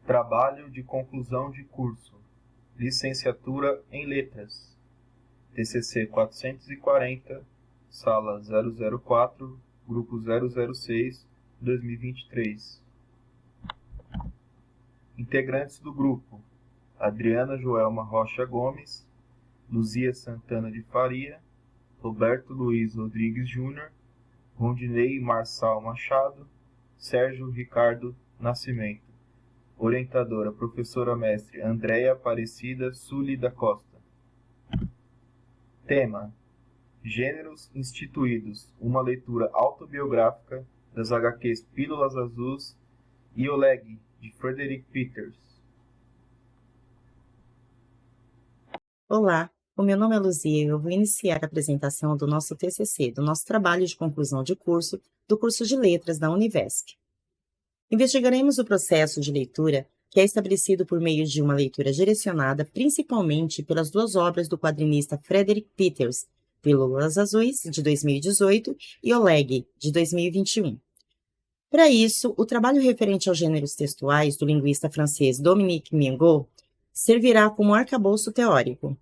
Trabalho de conclusão de curso. Licenciatura em Letras. TCC 440, sala 004, grupo 006, 2023. Integrantes do grupo: Adriana Joelma Rocha Gomes, Luzia Santana de Faria, Roberto Luiz Rodrigues Júnior, Rondinei Marçal Machado, Sérgio Ricardo Nascimento. Orientadora, professora mestre Andréia Aparecida Sully da Costa. Tema: Gêneros instituídos, uma leitura autobiográfica das HQs Pílulas Azuis e Oleg, de Frederick Peters. Olá, o meu nome é Luzia e eu vou iniciar a apresentação do nosso TCC, do nosso trabalho de conclusão de curso, do curso de Letras da Univesp. Investigaremos o processo de leitura, que é estabelecido por meio de uma leitura direcionada principalmente pelas duas obras do quadrinista Frederick Peters, Pílulas Azuis, de 2018, e Oleg, de 2021. Para isso, o trabalho referente aos gêneros textuais do linguista francês Dominique Mingot servirá como arcabouço teórico.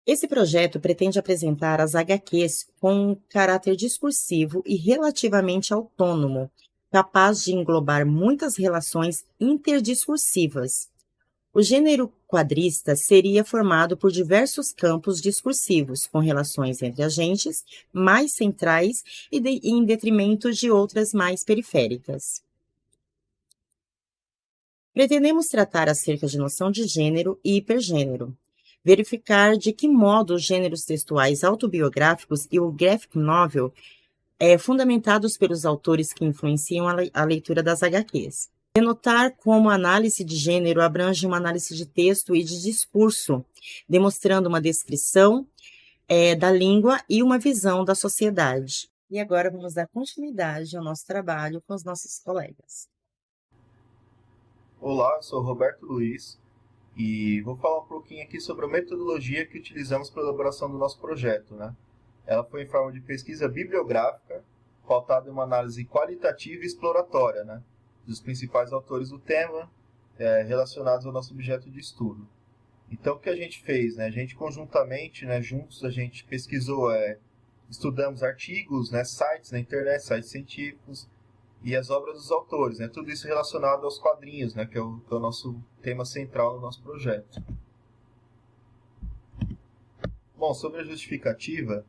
Esse projeto pretende apresentar as HQs com um caráter discursivo e relativamente autônomo, capaz de englobar muitas relações interdiscursivas. O gênero quadrista seria formado por diversos campos discursivos, com relações entre agentes mais centrais e em detrimento de outras mais periféricas. Pretendemos tratar acerca de noção de gênero e hipergênero, verificar de que modo os gêneros textuais autobiográficos e o graphic novel fundamentados pelos autores que influenciam a leitura das HQs. Denotar como a análise de gênero abrange uma análise de texto e de discurso, demonstrando uma descrição da língua e uma visão da sociedade. E agora vamos dar continuidade ao nosso trabalho com os nossos colegas. Olá, eu sou Roberto Luiz e vou falar um pouquinho aqui sobre a metodologia que utilizamos para a elaboração do nosso projeto, né? Ela foi em forma de pesquisa bibliográfica, pautada em uma análise qualitativa e exploratória, né, dos principais autores do tema relacionados ao nosso objeto de estudo. Então, o que a gente fez? Né? A gente conjuntamente, né, juntos, a gente pesquisou, estudamos artigos, né, sites na internet, sites científicos, e as obras dos autores, né? Tudo isso relacionado aos quadrinhos, né? Que é o nosso tema central do nosso projeto. Bom, sobre a justificativa,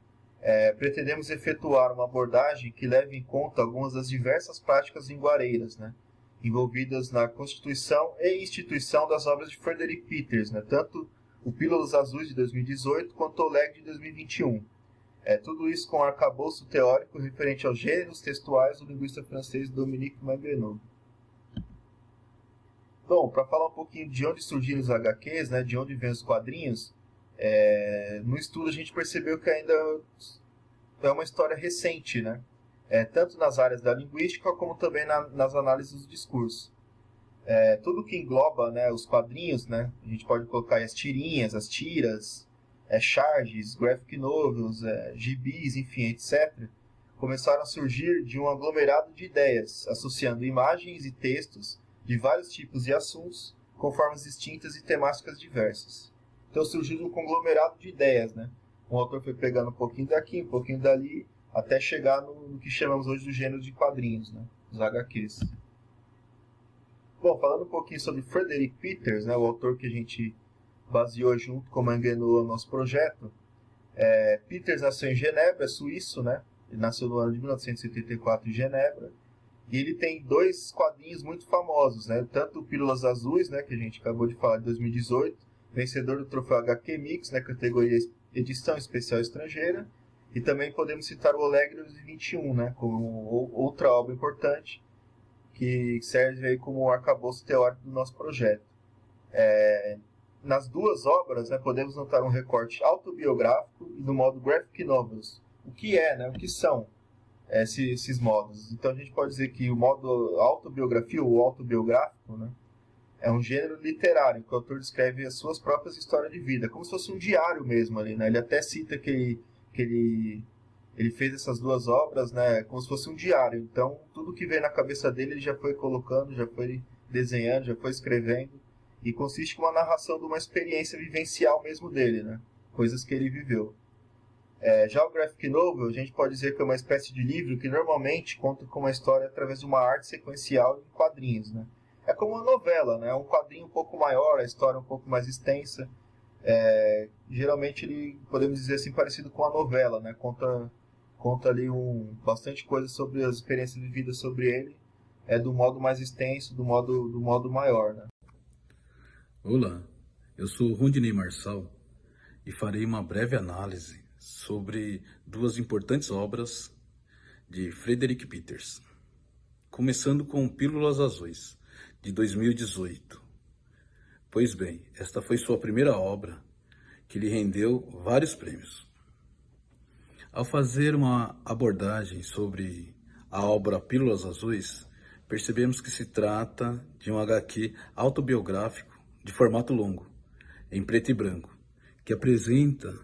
pretendemos efetuar uma abordagem que leve em conta algumas das diversas práticas linguareiras, né? Envolvidas na constituição e instituição das obras de Frederick Peters, né? Tanto o Pílulas Azuis de 2018 quanto o Oleg de 2021. Tudo isso com arcabouço teórico referente aos gêneros textuais do linguista francês Dominique Mingot. Bom, para falar um pouquinho de onde surgiram os HQs, né, de onde vêm os quadrinhos, no estudo a gente percebeu que ainda é uma história recente, né? Tanto nas áreas da linguística como também nas análises do discurso. Tudo que engloba, né, os quadrinhos, né, a gente pode colocar aí as tirinhas, as tiras, charges, graphic novels, gibis, enfim, etc., começaram a surgir de um aglomerado de ideias, associando imagens e textos de vários tipos de assuntos, com formas distintas e temáticas diversas. Então surgiu um conglomerado de ideias, né? Um autor foi pegando um pouquinho daqui, um pouquinho dali, até chegar no que chamamos hoje do gênero de quadrinhos, né? Os HQs. Bom, falando um pouquinho sobre Frederick Peters, né, o autor que a gente baseou junto com Mingot no nosso projeto. Peters nasceu em Genebra, é suíço, né? Ele nasceu no ano de 1974 em Genebra. E ele tem dois quadrinhos muito famosos, né? Tanto o Pílulas Azuis, né, que a gente acabou de falar, de 2018, vencedor do troféu HQ Mix, na categoria Edição Especial Estrangeira. E também podemos citar o Oleg de 2021, né, como outra obra importante, que serve aí como arcabouço teórico do nosso projeto. Nas duas obras, né, podemos notar um recorte autobiográfico e do modo graphic novels. O que né, o que são esses modos? Então a gente pode dizer que o modo autobiografia ou autobiográfico, né, é um gênero literário, em que o autor descreve as suas próprias histórias de vida, como se fosse um diário mesmo ali, né? Ele até cita que ele Ele fez essas duas obras, né, como se fosse um diário. Então, tudo que veio na cabeça dele, ele já foi colocando, já foi desenhando, já foi escrevendo. E consiste com uma narração de uma experiência vivencial mesmo dele, né? Coisas que ele viveu. Já o graphic novel, a gente pode dizer que é uma espécie de livro que normalmente conta com uma história através de uma arte sequencial em quadrinhos, né? É como uma novela, né? Um quadrinho um pouco maior, a história um pouco mais extensa. Geralmente ele, podemos dizer assim, parecido com a novela, né? Conta ali bastante coisa sobre as experiências vividas sobre ele, do modo mais extenso, do modo maior, né? Olá, eu sou Rondinei Marçal e farei uma breve análise sobre duas importantes obras de Frederick Peters, começando com Pílulas Azuis, de 2018. Pois bem, esta foi sua primeira obra, que lhe rendeu vários prêmios. Ao fazer uma abordagem sobre a obra Pílulas Azuis, percebemos que se trata de um HQ autobiográfico de formato longo, em preto e branco, que apresenta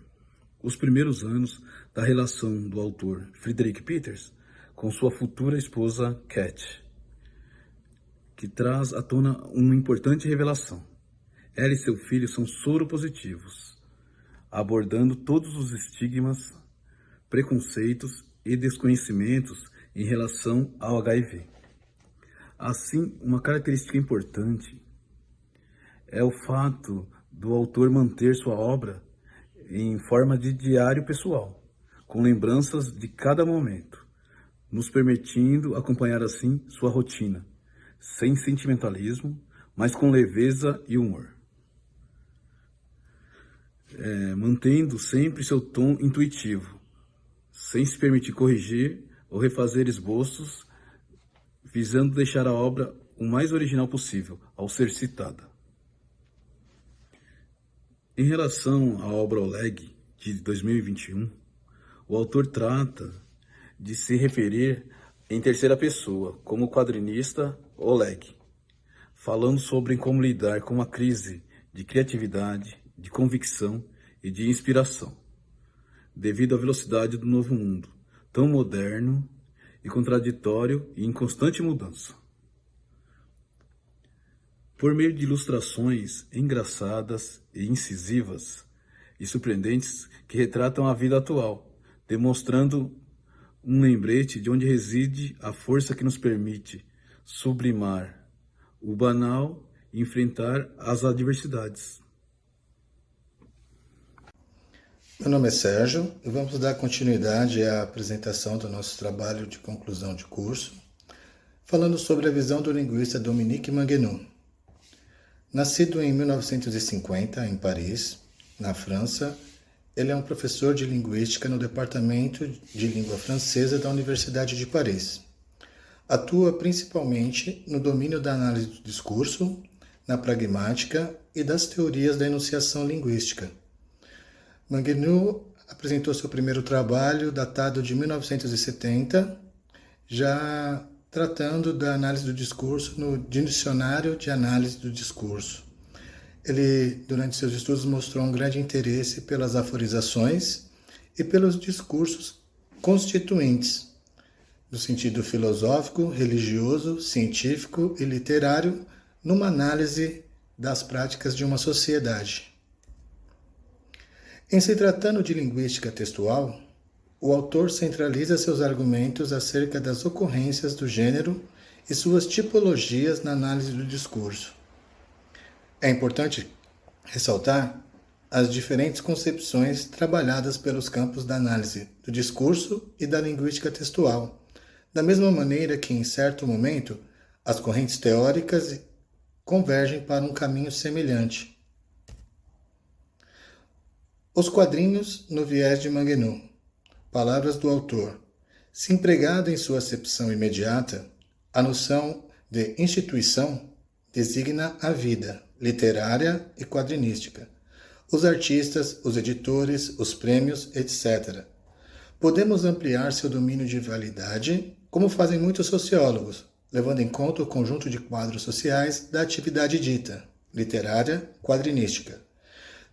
os primeiros anos da relação do autor Frederick Peters com sua futura esposa Cat, que traz à tona uma importante revelação. Ela e seu filho são soropositivos, abordando todos os estigmas, preconceitos e desconhecimentos em relação ao HIV. Assim, uma característica importante é o fato do autor manter sua obra em forma de diário pessoal, com lembranças de cada momento, nos permitindo acompanhar assim sua rotina, sem sentimentalismo, mas com leveza e humor. Mantendo sempre seu tom intuitivo, sem se permitir corrigir ou refazer esboços, visando deixar a obra o mais original possível ao ser citada. Em relação à obra Oleg, de 2021, o autor trata de se referir em terceira pessoa, como quadrinista Oleg, falando sobre como lidar com uma crise de criatividade, de convicção e de inspiração, devido à velocidade do novo mundo, tão moderno e contraditório e em constante mudança. Por meio de ilustrações engraçadas e incisivas e surpreendentes que retratam a vida atual, demonstrando um lembrete de onde reside a força que nos permite sublimar o banal e enfrentar as adversidades. Meu nome é Sérgio e vamos dar continuidade à apresentação do nosso trabalho de conclusão de curso, falando sobre a visão do linguista Dominique Manguenou. Nascido em 1950 em Paris, na França, ele é um professor de linguística no Departamento de Língua Francesa da Universidade de Paris. Atua principalmente no domínio da análise do discurso, na pragmática e das teorias da enunciação linguística. Manguenou apresentou seu primeiro trabalho, datado de 1970, já tratando da análise do discurso no Dicionário de Análise do Discurso. Ele, durante seus estudos, mostrou um grande interesse pelas aforizações e pelos discursos constituintes, no sentido filosófico, religioso, científico e literário, numa análise das práticas de uma sociedade. Em se tratando de linguística textual, o autor centraliza seus argumentos acerca das ocorrências do gênero e suas tipologias na análise do discurso. É importante ressaltar as diferentes concepções trabalhadas pelos campos da análise do discurso e da linguística textual, da mesma maneira que, em certo momento, as correntes teóricas convergem para um caminho semelhante. Os quadrinhos no viés de Manguenou. Palavras do autor. Se empregada em sua acepção imediata, a noção de instituição designa a vida literária e quadrinística, os artistas, os editores, os prêmios, etc. Podemos ampliar seu domínio de validade, como fazem muitos sociólogos, levando em conta o conjunto de quadros sociais da atividade dita, literária, quadrinística.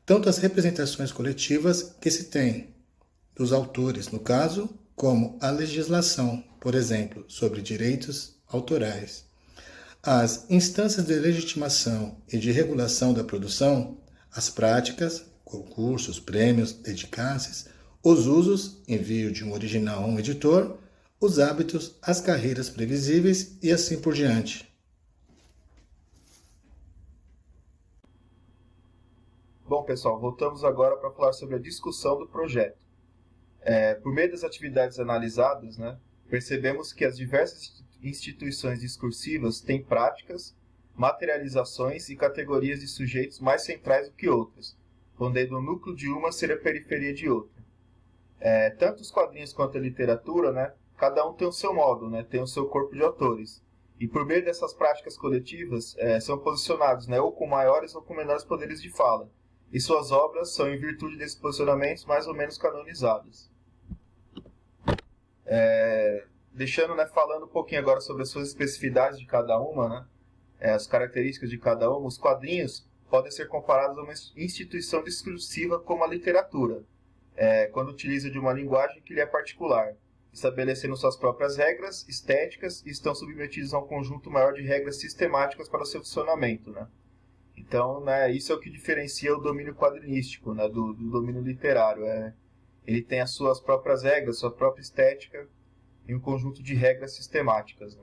Tanto as representações coletivas que se tem, dos autores, no caso, como a legislação, por exemplo, sobre direitos autorais, as instâncias de legitimação e de regulação da produção, as práticas, concursos, prêmios, dedicaces, os usos, envio de um original a um editor, os hábitos, as carreiras previsíveis e assim por diante. Bom, pessoal, voltamos agora para falar sobre a discussão do projeto. Por meio das atividades analisadas, percebemos que as diversas instituições discursivas têm práticas, materializações e categorias de sujeitos mais centrais do que outras, podendo o núcleo de uma ser a periferia de outra. Tanto os quadrinhos quanto a literatura, cada um tem o seu modo, tem o seu corpo de autores. E por meio dessas práticas coletivas, são posicionados ou com maiores ou com menores poderes de fala. E suas obras são, em virtude desses posicionamentos, mais ou menos canonizadas. Falando um pouquinho agora sobre as suas especificidades de cada uma, as características de cada uma, os quadrinhos podem ser comparados a uma instituição discursiva como a literatura, quando utiliza de uma linguagem que lhe é particular, estabelecendo suas próprias regras estéticas e estão submetidos a um conjunto maior de regras sistemáticas para o seu funcionamento. Então, isso é o que diferencia o domínio quadrinístico do domínio literário. Ele tem as suas próprias regras, sua própria estética e um conjunto de regras sistemáticas.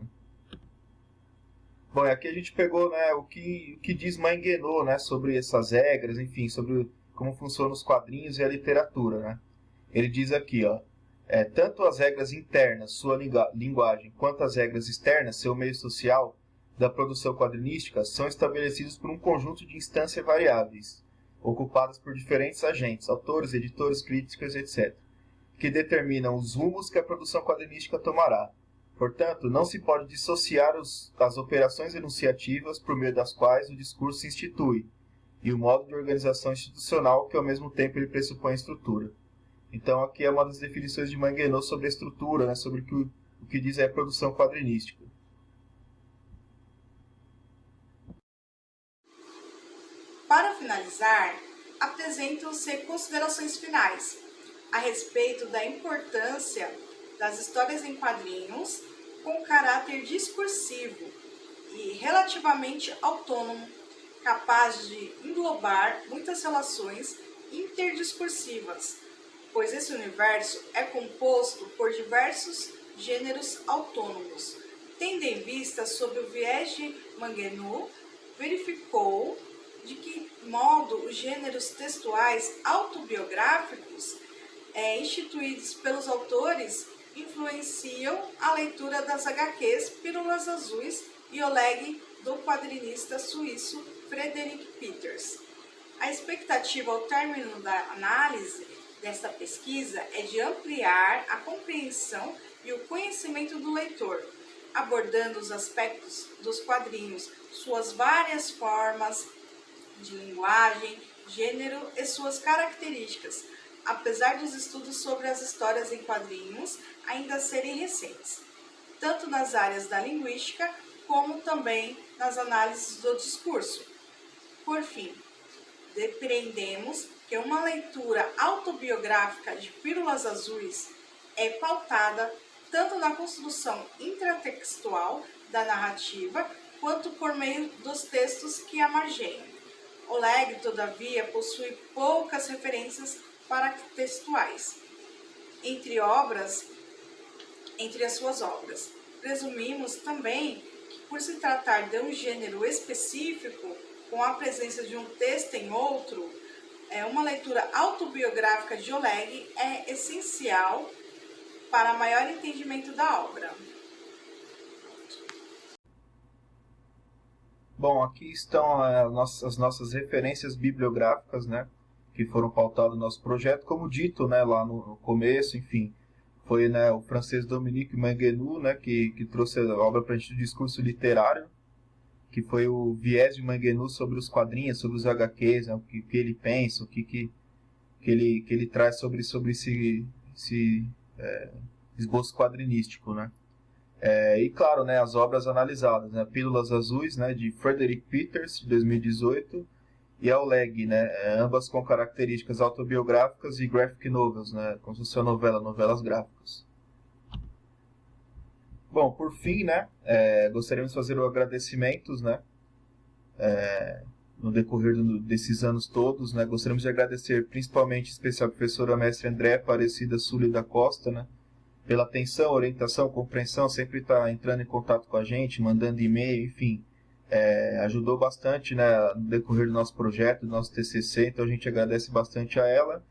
Bom, aqui a gente pegou o que diz Manguenot sobre essas regras, enfim, sobre como funcionam os quadrinhos e a literatura. Ele diz aqui, tanto as regras internas, sua linguagem, quanto as regras externas, seu meio social, da produção quadrinística são estabelecidos por um conjunto de instâncias variáveis, ocupadas por diferentes agentes, autores, editores, críticos, etc., que determinam os rumos que a produção quadrinística tomará. Portanto, não se pode dissociar as operações enunciativas por meio das quais o discurso se institui, e o modo de organização institucional que ao mesmo tempo ele pressupõe estrutura. Então aqui é uma das definições de Manguenot sobre a estrutura, sobre o que diz a produção quadrinística. Para finalizar, apresentam-se considerações finais a respeito da importância das histórias em quadrinhos com caráter discursivo e relativamente autônomo, capaz de englobar muitas relações interdiscursivas, pois esse universo é composto por diversos gêneros autônomos. Tendo em vista sob o viés de Manguenot, verificou de que modo os gêneros textuais autobiográficos instituídos pelos autores influenciam a leitura das HQs Pílulas Azuis e Oleg do quadrinista suíço Frederick Peters. A expectativa ao término da análise desta pesquisa é de ampliar a compreensão e o conhecimento do leitor, abordando os aspectos dos quadrinhos, suas várias formas de linguagem, gênero e suas características, apesar dos estudos sobre as histórias em quadrinhos ainda serem recentes, tanto nas áreas da linguística como também nas análises do discurso. Por fim, depreendemos que uma leitura autobiográfica de Pílulas Azuis é pautada tanto na construção intratextual da narrativa quanto por meio dos textos que a margeiam. Oleg, todavia, possui poucas referências paratextuais entre as suas obras. Presumimos também que, por se tratar de um gênero específico, com a presença de um texto em outro, uma leitura autobiográfica de Oleg é essencial para maior entendimento da obra. Bom, aqui estão as nossas referências bibliográficas, que foram pautadas no nosso projeto. Como dito, lá no começo, enfim, foi o francês Dominique Manguenot, que trouxe a obra para a gente do discurso literário, que foi o viés de Manguenot sobre os quadrinhos, sobre os HQs, o que ele pensa, o que ele traz sobre esse esboço quadrinístico, e claro, as obras analisadas, Pílulas Azuis, de Frederick Peters, de 2018, e a Oleg, ambas com características autobiográficas e graphic novels, como se fosse a novelas gráficas. Bom, por fim, né, gostaríamos de fazer agradecimentos, né, no decorrer desses anos todos, né, gostaríamos de agradecer principalmente, em especial, a professora mestre André Aparecida Sully da Costa, né, pela atenção, orientação, compreensão, sempre está entrando em contato com a gente, mandando e-mail, enfim, ajudou bastante, né, no decorrer do nosso projeto, do nosso TCC, então a gente agradece bastante a ela.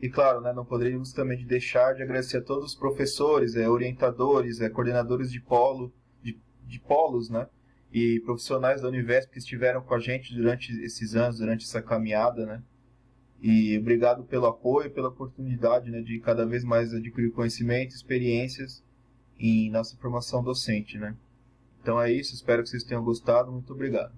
E claro, né, não poderíamos também deixar de agradecer a todos os professores, orientadores, coordenadores de polos, né, e profissionais da Univesp que estiveram com a gente durante esses anos, durante essa caminhada, né. E obrigado pelo apoio e pela oportunidade, né, de cada vez mais adquirir conhecimento, experiências em nossa formação docente, né. Então é isso, espero que vocês tenham gostado. Muito obrigado.